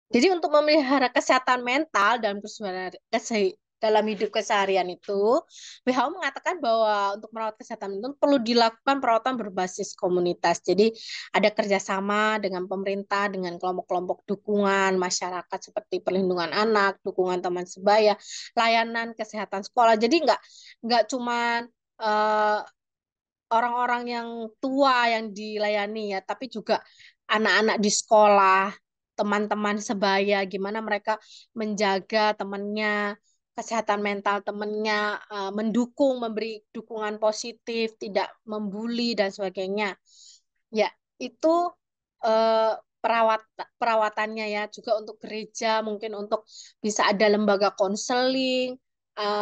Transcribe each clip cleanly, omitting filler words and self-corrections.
Jadi untuk memelihara kesehatan mental dan dalam hidup keseharian itu, WHO mengatakan bahwa untuk merawat kesehatan mental perlu dilakukan perawatan berbasis komunitas. Jadi ada kerjasama dengan pemerintah, dengan kelompok-kelompok dukungan masyarakat seperti perlindungan anak, dukungan teman sebaya, layanan kesehatan sekolah. Jadi nggak cuma eh, orang-orang yang tua yang dilayani ya, tapi juga anak-anak di sekolah, teman-teman sebaya, gimana mereka menjaga temannya, kesehatan mental temannya, mendukung, memberi dukungan positif, tidak membuli dan sebagainya. Ya, itu eh, perawatannya ya, juga untuk gereja, mungkin untuk bisa ada lembaga konseling,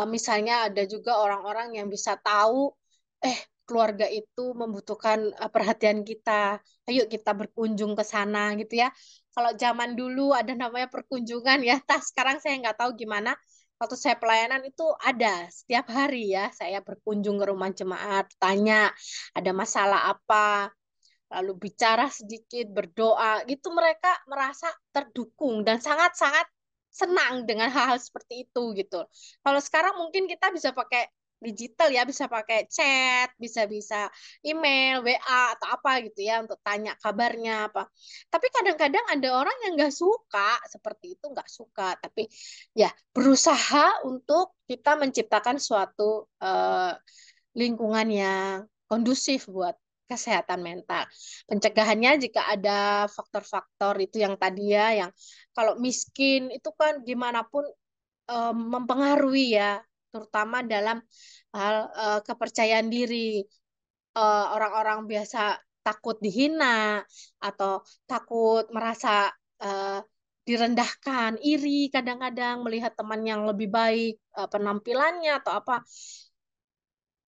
misalnya ada juga orang-orang yang bisa tahu, eh keluarga itu membutuhkan perhatian kita. Ayo kita berkunjung ke sana gitu ya. Kalau zaman dulu ada namanya perkunjungan ya, sekarang saya nggak tahu gimana. Waktu saya pelayanan itu ada setiap hari ya, saya berkunjung ke rumah jemaat, tanya ada masalah apa, lalu bicara sedikit, berdoa, gitu mereka merasa terdukung dan sangat-sangat senang dengan hal-hal seperti itu gitu. Kalau sekarang mungkin kita bisa pakai digital ya, bisa pakai chat, bisa-bisa email, WA atau apa gitu ya untuk tanya kabarnya apa. Tapi kadang-kadang ada orang yang nggak suka seperti itu, nggak suka. Tapi ya berusaha untuk kita menciptakan suatu lingkungan yang kondusif buat kesehatan mental. Pencegahannya jika ada faktor-faktor itu yang tadi ya, yang kalau miskin itu kan gimana pun mempengaruhi ya, terutama dalam hal kepercayaan diri. Orang-orang biasa takut dihina atau takut merasa eh, direndahkan, iri kadang-kadang melihat teman yang lebih baik penampilannya atau apa.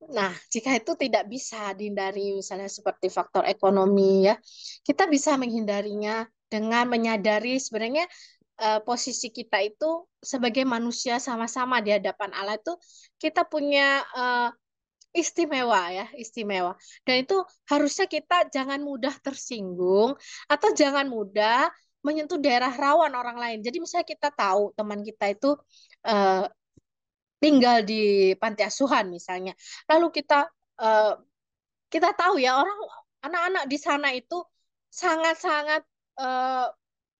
Nah, jika itu tidak bisa dihindari, misalnya seperti faktor ekonomi ya, kita bisa menghindarinya dengan menyadari sebenarnya posisi kita itu sebagai manusia sama-sama di hadapan Allah itu kita punya istimewa ya, istimewa. Dan itu harusnya kita jangan mudah tersinggung atau jangan mudah menyentuh daerah rawan orang lain. Jadi misalnya kita tahu teman kita itu eh, tinggal di panti asuhan misalnya. Lalu eh, kita tahu ya orang anak-anak di sana itu sangat-sangat eh,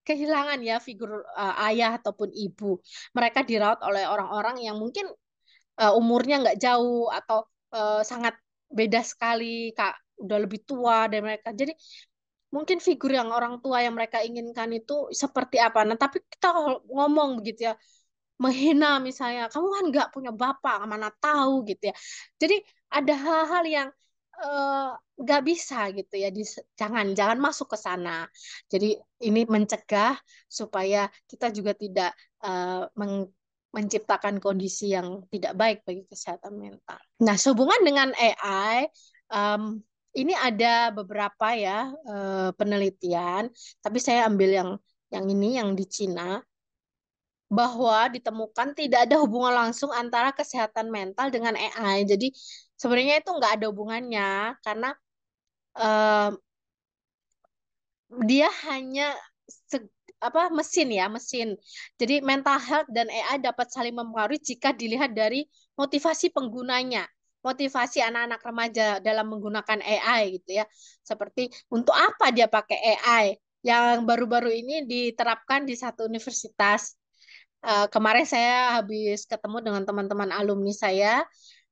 kehilangan ya figur ayah ataupun ibu. Mereka dirawat oleh orang-orang yang mungkin umurnya nggak jauh atau sangat beda sekali, Kak, udah lebih tua dari mereka. Jadi mungkin figur yang orang tua yang mereka inginkan itu seperti apa. Nah, tapi kita kalau ngomong begitu ya, menghina misalnya, kamu kan nggak punya bapak, mana tahu gitu ya. Jadi ada hal-hal yang eh, nggak bisa gitu ya, jangan jangan masuk ke sana. Jadi ini mencegah supaya kita juga tidak menciptakan kondisi yang tidak baik bagi kesehatan mental. Nah, sehubungan dengan AI, em, ini ada beberapa ya penelitian, tapi saya ambil yang ini yang di Cina bahwa ditemukan tidak ada hubungan langsung antara kesehatan mental dengan AI. Jadi sebenarnya itu nggak ada hubungannya karena eh, dia hanya mesin ya mesin. Jadi mental health dan AI dapat saling mempengaruhi jika dilihat dari motivasi penggunanya. Motivasi anak-anak remaja dalam menggunakan AI gitu ya. Seperti untuk apa dia pakai AI? Yang baru-baru ini diterapkan di satu universitas. Kemarin saya habis ketemu dengan teman-teman alumni saya.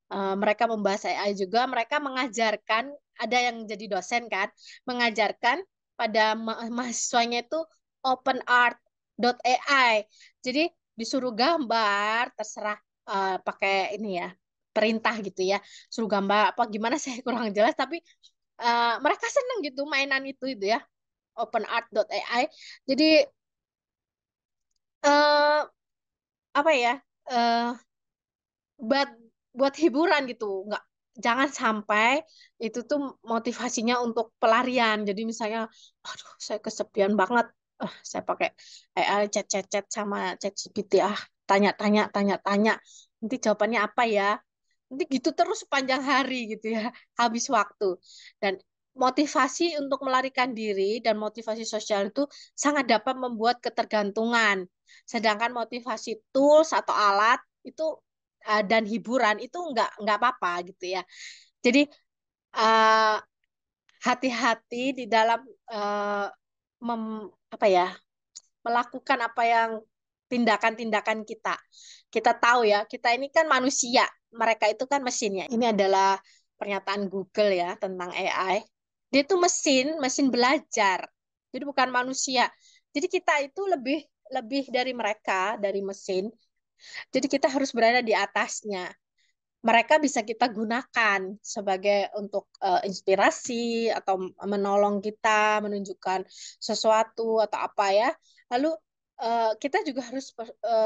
Mereka membahas AI juga. Mereka mengajarkan, ada yang jadi dosen kan, mengajarkan pada mahasiswanya itu openart.ai. Jadi disuruh gambar, terserah pakai ini ya, perintah gitu ya. Suruh gambar apa gimana saya kurang jelas, tapi mereka seneng gitu mainan itu ya, openart.ai. Jadi eh, apa ya? eh, buat buat hiburan gitu, nggak, jangan sampai itu tuh motivasinya untuk pelarian. Jadi misalnya aduh saya kesepian banget, saya pakai AI chat sama ChatGPT, tanya-tanya nanti jawabannya apa ya, nanti gitu terus sepanjang hari gitu ya, habis waktu. Dan motivasi untuk melarikan diri dan motivasi sosial itu sangat dapat membuat ketergantungan. Sedangkan motivasi tools atau alat itu dan hiburan itu nggak apa-apa gitu ya. Jadi uh, hati-hati di dalam uh, apa ya, melakukan apa yang tindakan-tindakan kita. Kita tahu ya, kita ini kan manusia, mereka itu kan mesinnya. Ini adalah pernyataan Google ya tentang AI. Dia itu mesin, mesin belajar. Jadi bukan manusia. Jadi kita itu lebih lebih dari mereka, dari mesin. Jadi kita harus berada di atasnya. Mereka bisa kita gunakan sebagai untuk inspirasi atau menolong kita menunjukkan sesuatu atau apa ya. Lalu kita juga harus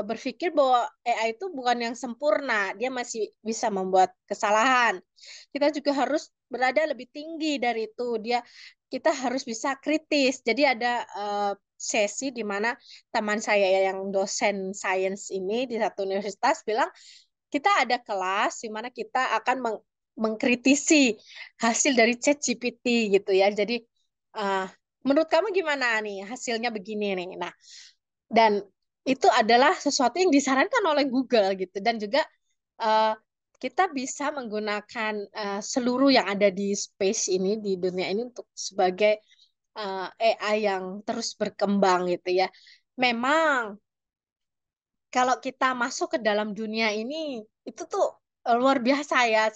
berpikir bahwa AI itu bukan yang sempurna, dia masih bisa membuat kesalahan. Kita juga harus berada lebih tinggi dari itu. Kita harus bisa kritis. Jadi ada sesi di mana teman saya yang dosen sains ini di satu universitas bilang kita ada kelas di mana kita akan mengkritisi hasil dari ChatGPT gitu ya. Jadi uh, menurut kamu gimana nih hasilnya begini nih. Nah, dan itu adalah sesuatu yang disarankan oleh Google gitu dan juga uh, kita bisa menggunakan seluruh yang ada di space ini di dunia ini untuk sebagai AI yang terus berkembang gitu ya. Memang kalau kita masuk ke dalam dunia ini itu tuh luar biasa ya.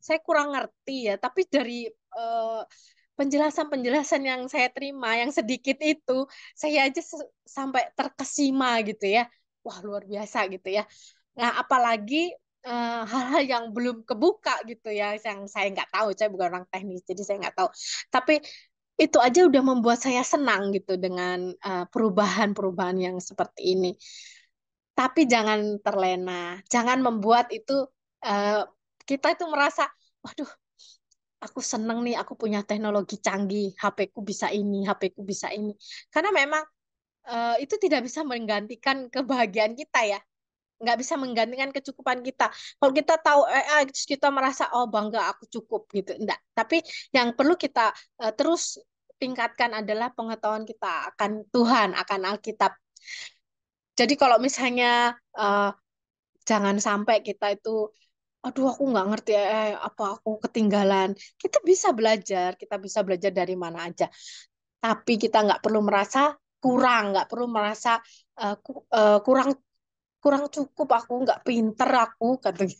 Saya kurang ngerti ya, tapi dari eh, penjelasan-penjelasan yang saya terima yang sedikit itu, saya aja sampai terkesima gitu ya. Wah, luar biasa gitu ya. Nah, apalagi hal-hal yang belum kebuka gitu ya, yang saya nggak tahu. Saya bukan orang teknis, jadi saya nggak tahu. Tapi itu aja udah membuat saya senang gitu dengan perubahan-perubahan yang seperti ini. Tapi jangan terlena, jangan membuat itu eh, kita itu merasa, waduh, aku seneng nih, aku punya teknologi canggih, HP ku bisa ini, HP ku bisa ini. Karena memang itu tidak bisa menggantikan kebahagiaan kita ya, nggak bisa menggantikan kecukupan kita. Kalau kita tahu terus kita merasa oh bangga aku cukup gitu, enggak. Tapi yang perlu kita terus tingkatkan adalah pengetahuan kita akan Tuhan, akan Alkitab. Jadi kalau misalnya eh, jangan sampai kita itu, aduh aku nggak ngerti apa aku ketinggalan. Kita bisa belajar dari mana aja. Tapi kita nggak perlu merasa kurang, nggak perlu merasa kurang kurang cukup aku nggak pinter aku katanya.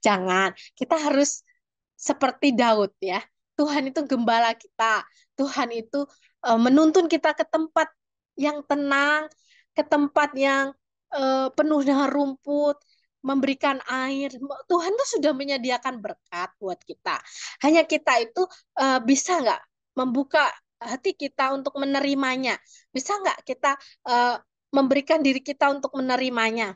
Jangan. Kita harus seperti Daud ya. Tuhan itu gembala kita. Tuhan itu menuntun kita ke tempat yang tenang, ke tempat yang penuh dengan rumput, memberikan air. Tuhan tuh sudah menyediakan berkat buat kita. Hanya kita itu bisa nggak membuka hati kita untuk menerimanya? Bisa nggak kita memberikan diri kita untuk menerimanya?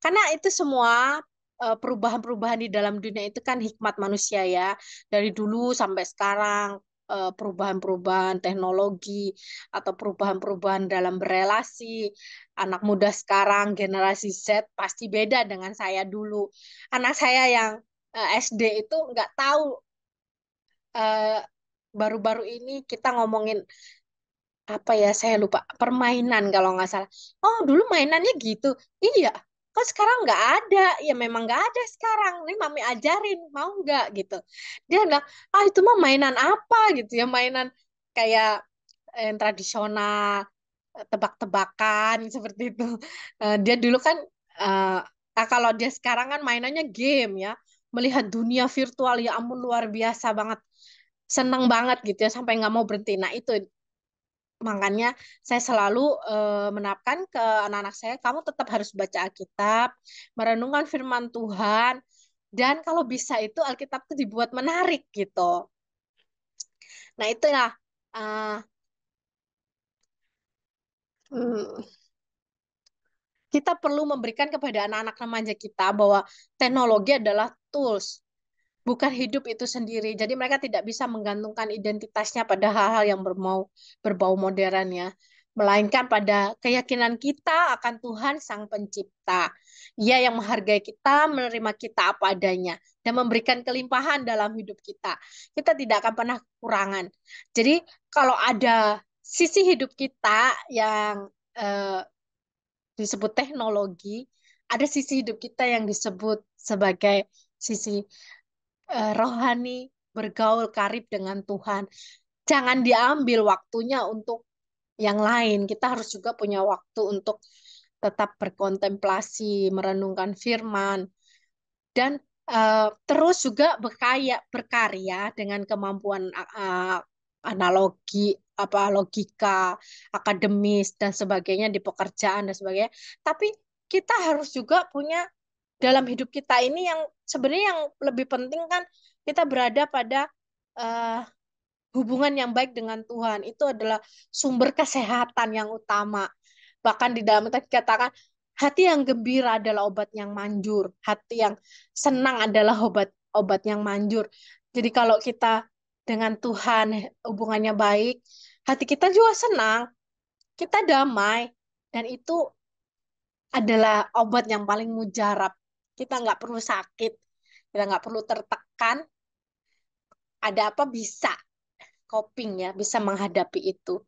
Karena itu semua perubahan-perubahan di dalam dunia itu kan hikmat manusia ya. Dari dulu sampai sekarang perubahan-perubahan teknologi atau perubahan-perubahan dalam berelasi. Anak muda sekarang generasi Z pasti beda dengan saya dulu. Anak saya yang SD itu nggak tahu eh, baru-baru ini kita ngomongin apa ya saya lupa permainan kalau nggak salah. Oh dulu mainannya gitu. Iya. Kok sekarang nggak ada? Ya memang nggak ada sekarang. Ini mami ajarin mau nggak gitu. Dia bilang ah itu mah mainan apa gitu ya mainan kayak yang tradisional tebak-tebakan seperti itu. Dia dulu kan kalau dia sekarang kan mainannya game ya. Melihat dunia virtual ya ampun luar biasa banget. Senang banget gitu ya sampai nggak mau berhenti. Nah itu makanya saya selalu menapkan ke anak-anak saya, kamu tetap harus baca Alkitab, merenungkan firman Tuhan, dan kalau bisa itu Alkitab itu dibuat menarik gitu. Nah itulah uh, mm, kita perlu memberikan kepada anak-anak remaja kita bahwa teknologi adalah tools, bukan hidup itu sendiri. Jadi mereka tidak bisa menggantungkan identitasnya pada hal-hal yang berbau modern ya. melainkan pada keyakinan kita akan Tuhan Sang Pencipta. Ia yang menghargai kita, menerima kita apa adanya, dan memberikan kelimpahan dalam hidup kita. Kita tidak akan pernah kekurangan. Jadi kalau ada sisi hidup kita yang disebut teknologi, ada sisi hidup kita yang disebut sebagai sisi rohani, bergaul karib dengan Tuhan. Jangan diambil waktunya untuk yang lain. Kita harus juga punya waktu untuk tetap berkontemplasi, merenungkan firman, dan terus juga berkarya dengan kemampuan analogi, apa logika, akademis dan sebagainya di pekerjaan dan sebagainya. Tapi kita harus juga punya dalam hidup kita ini yang sebenarnya yang lebih penting kan kita berada pada eh, hubungan yang baik dengan Tuhan. Itu adalah sumber kesehatan yang utama. Bahkan di dalam teks dikatakan, hati yang gembira adalah obat yang manjur. Hati yang senang adalah obat yang manjur. Jadi kalau kita dengan Tuhan hubungannya baik, hati kita juga senang, kita damai. Dan itu adalah obat yang paling mujarab. Kita nggak perlu sakit, kita nggak perlu tertekan, ada apa bisa coping ya, bisa menghadapi itu.